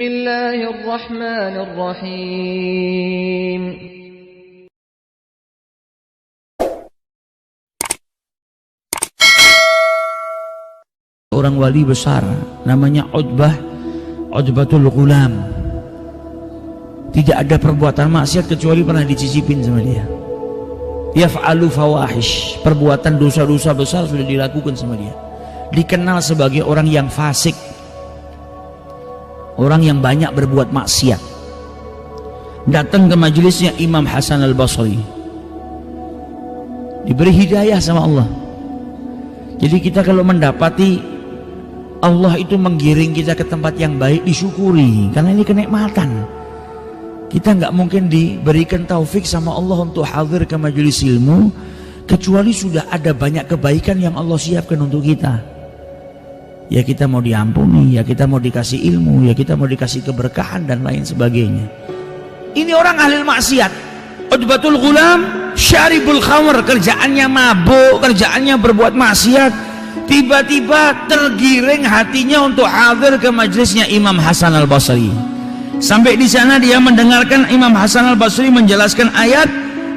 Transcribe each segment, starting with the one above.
Bismillahirrahmanirrahim. Orang wali besar namanya Utbatul Ghulam. Tidak ada perbuatan maksiat kecuali pernah dicicipin sama dia. Yaf'alu fawahish, perbuatan dosa-dosa besar sudah dilakukan sama dia. Dikenal sebagai orang yang fasik, orang yang banyak berbuat maksiat. Datang ke majelisnya Imam Hasan al-Basri, diberi hidayah sama Allah. Jadi kita kalau mendapati Allah itu menggiring kita ke tempat yang baik, disyukuri, karena ini kenikmatan. Kita nggak mungkin diberikan taufik sama Allah untuk hadir ke majelis ilmu kecuali sudah ada banyak kebaikan yang Allah siapkan untuk kita. Ya kita mau diampuni, ya kita mau dikasih ilmu, ya kita mau dikasih keberkahan dan lain sebagainya. Ini orang ahli maksiat. Utbatul Ghulam syaribul khamr, kerjaannya mabuk, kerjaannya berbuat maksiat. Tiba-tiba tergiring hatinya untuk hadir ke majelisnya Imam Hasan al-Basri. Sampai di sana dia mendengarkan Imam Hasan al-Basri menjelaskan ayat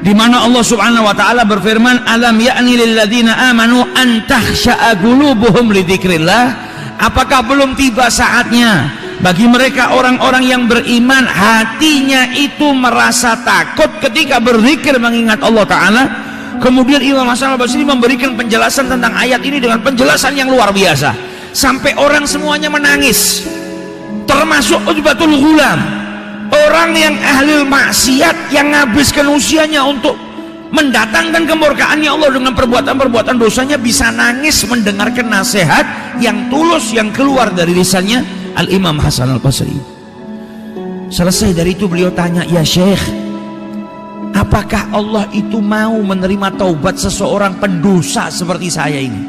di mana Allah Subhanahu wa taala berfirman, "Alam ya'ni lil ladzina amanu an takhsha'a qulubuhum li dzikrillah?" Apakah belum tiba saatnya bagi mereka orang-orang yang beriman hatinya itu merasa takut ketika berzikir mengingat Allah taala? Kemudian Imam Hasan al-Basri memberikan penjelasan tentang ayat ini dengan penjelasan yang luar biasa sampai orang semuanya menangis, termasuk Utbatul Ghulam, orang yang ahli maksiat yang menghabiskan usianya untuk mendatangkan kemurkaannya Allah dengan perbuatan-perbuatan dosanya, bisa nangis mendengarkan nasihat yang tulus yang keluar dari lisannya Al-Imam Hasan al-Basri. Selesai dari itu beliau tanya, "Ya Syekh, apakah Allah itu mau menerima taubat seseorang pendosa seperti saya ini?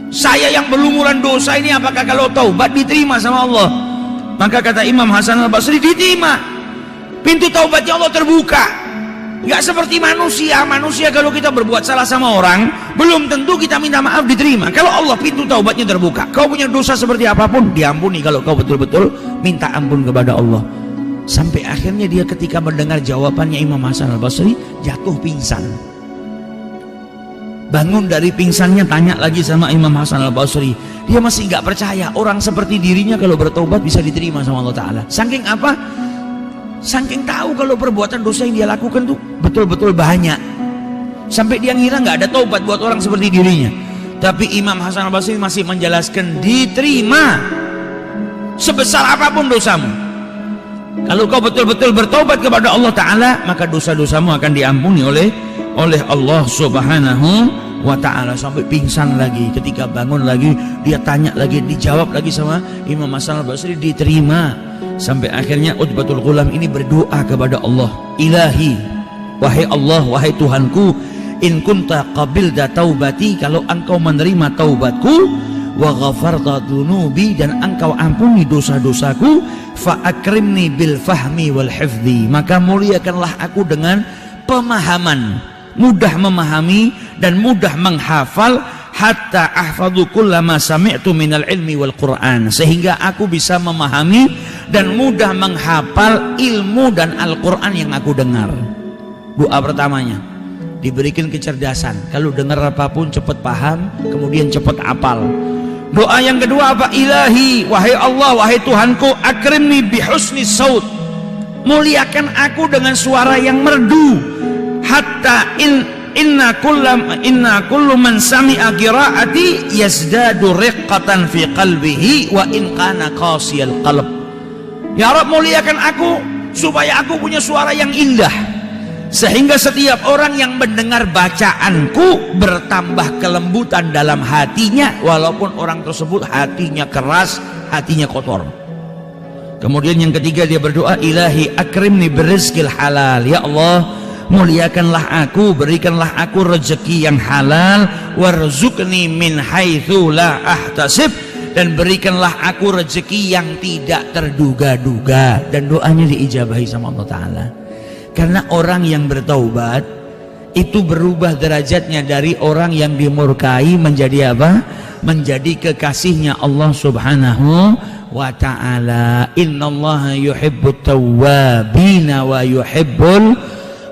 Saya yang berlumuran dosa ini, apakah kalau taubat diterima sama Allah?" Maka kata Imam Hasan al-Basri, diterima. Pintu taubatnya Allah terbuka. Gak seperti manusia. Manusia kalau kita berbuat salah sama orang, belum tentu kita minta maaf diterima. Kalau Allah pintu taubatnya terbuka. Kau punya dosa seperti apapun diampuni kalau kau betul-betul minta ampun kepada Allah. Sampai akhirnya dia ketika mendengar jawabannya Imam Hasan al-Basri jatuh pingsan. Bangun dari pingsannya, tanya lagi sama Imam Hasan al-Basri. Dia masih nggak percaya orang seperti dirinya kalau bertobat bisa diterima sama Allah Ta'ala. Saking apa? Saking tahu kalau perbuatan dosa yang dia lakukan tuh betul-betul banyak. Sampai dia ngira nggak ada taubat buat orang seperti dirinya. Tapi Imam Hasan al-Basri masih menjelaskan, diterima sebesar apapun dosamu. Kalau kau betul-betul bertobat kepada Allah Ta'ala, maka dosa-dosamu akan diampuni oleh Allah Subhanahu wa ta'ala. Sampai pingsan lagi. Ketika bangun lagi dia tanya lagi, dijawab lagi sama Imam Hasan al-Basri, diterima. Sampai akhirnya Utbatul Ghulam ini berdoa kepada Allah, "Ilahi, wahai Allah, wahai Tuhanku, in kunta qabilta taubati, kalau engkau menerima taubatku, wa ghafarta dhunubi, dan engkau ampuni dosa-dosaku, fa akrimni bil fahmi wal hifdhi, maka muliakanlah aku dengan pemahaman, mudah memahami dan mudah menghafal, hatta ahfadhu kullama sami'tu minal ilmi wal Qur'an, sehingga aku bisa memahami dan mudah menghafal ilmu dan Al-Qur'an yang aku dengar." Doa pertamanya diberikan kecerdasan, kalau dengar apapun cepat paham, kemudian cepat hafal. Doa yang kedua apa? "Ilahi, wahai Allah, wahai Tuhanku, akrimni bihusni saut, muliakan aku dengan suara yang merdu, hatta inna kullu man sami'a qiraati yazdadu riqqatan fi qalbihi wa in kana qasiyal qalb." Ya Rabb, muliakan aku supaya aku punya suara yang indah, sehingga setiap orang yang mendengar bacaanku bertambah kelembutan dalam hatinya, walaupun orang tersebut hatinya keras, hatinya kotor. Kemudian yang ketiga dia berdoa, "Ilahi akrimni birizqil halal." Ya Allah, muliakanlah aku, berikanlah aku rezeki yang halal, warzuqni min haitsu la ahtasib, dan berikanlah aku rezeki yang tidak terduga-duga. Dan doanya diijabahi sama Allah Ta'ala. Karena orang yang bertaubat itu berubah derajatnya dari orang yang dimurkai menjadi apa? Menjadi kekasihnya Allah Subhanahu wa ta'ala. Innallaha yuhibbut tawwabina wa yuhibbul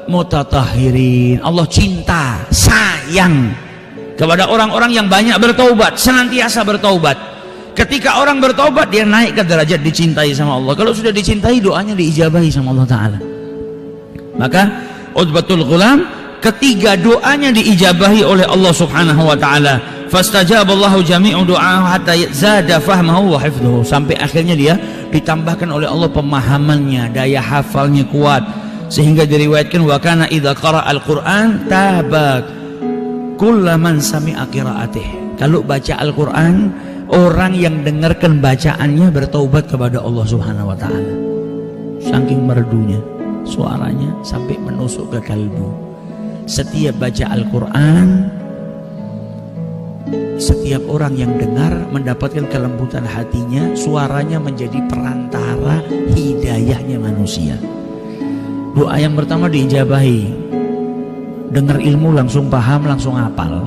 mutatahhirin. Allah cinta, sayang kepada orang-orang yang banyak bertaubat, senantiasa bertaubat. Ketika orang bertaubat, dia naik ke derajat dicintai sama Allah. Kalau sudah dicintai, doanya diijabahi sama Allah Ta'ala. Maka Utbatul Ghulam, ketiga doanya diijabahi oleh Allah Subhanahu wa Ta'ala. Fastajaballahu jami'u du'ahu hatta zada fahmahu wa hifdhuhu. Sampai akhirnya dia ditambahkan oleh Allah pemahamannya, daya hafalnya kuat, sehingga diriwayatkan wa kana idza qara'al Qur'an taba kullaman sami'a qira'atih. Kalau baca Al-Qur'an, orang yang dengarkan bacaannya bertaubat kepada Allah Subhanahu wa Ta'ala. Saking merdunya suaranya sampai menusuk ke kalbu. Setiap baca Al-Quran, setiap orang yang dengar mendapatkan kelembutan hatinya, suaranya menjadi perantara hidayahnya manusia. Doa yang pertama diijabahi, dengar ilmu langsung paham, langsung hafal.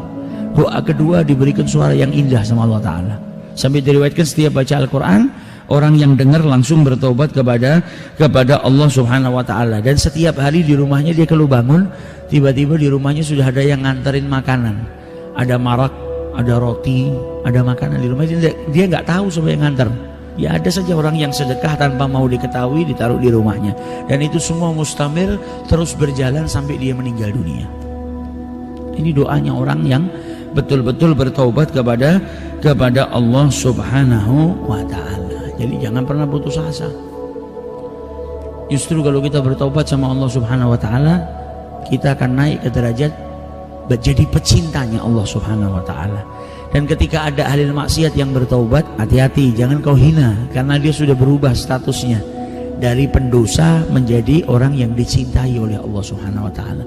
Doa kedua diberikan suara yang indah sama Allah Ta'ala. Sampai diriwayatkan setiap baca Al-Quran, orang yang dengar langsung bertobat kepada Allah Subhanahu wa Ta'ala. Dan setiap hari di rumahnya dia kalau bangun, tiba-tiba di rumahnya sudah ada yang nganterin makanan. Ada marak, ada roti, ada makanan di rumahnya. Dia nggak tahu siapa yang nganter. Ya ada saja orang yang sedekah tanpa mau diketahui ditaruh di rumahnya. Dan itu semua mustamir, terus berjalan sampai dia meninggal dunia. Ini doanya orang yang betul-betul bertaubat kepada Allah Subhanahu wa Ta'ala. Jadi jangan pernah putus asa. Justru kalau kita bertaubat sama Allah Subhanahu wa Ta'ala, kita akan naik ke derajat menjadi pecintanya Allah Subhanahu wa Ta'ala. Dan ketika ada ahli maksiat yang bertaubat, hati-hati, jangan kau hina, karena dia sudah berubah statusnya dari pendosa menjadi orang yang dicintai oleh Allah Subhanahu wa Ta'ala.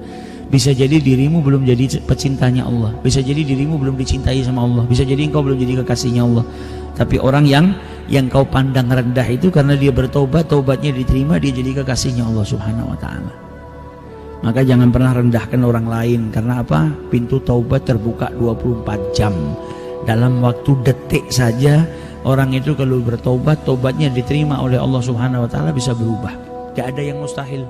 Bisa jadi dirimu belum jadi pecintanya Allah, bisa jadi dirimu belum dicintai sama Allah, bisa jadi engkau belum jadi kekasihnya Allah. Tapi orang yang kau pandang rendah itu, karena dia bertobat, taubatnya diterima, dia jadi kekasihnya Allah Subhanahu wa Ta'ala. Maka jangan pernah rendahkan orang lain. Karena apa? Pintu taubat terbuka 24 jam. Dalam waktu detik saja orang itu kalau bertobat, taubatnya diterima oleh Allah Subhanahu wa Ta'ala, bisa berubah. Gak ada yang mustahil.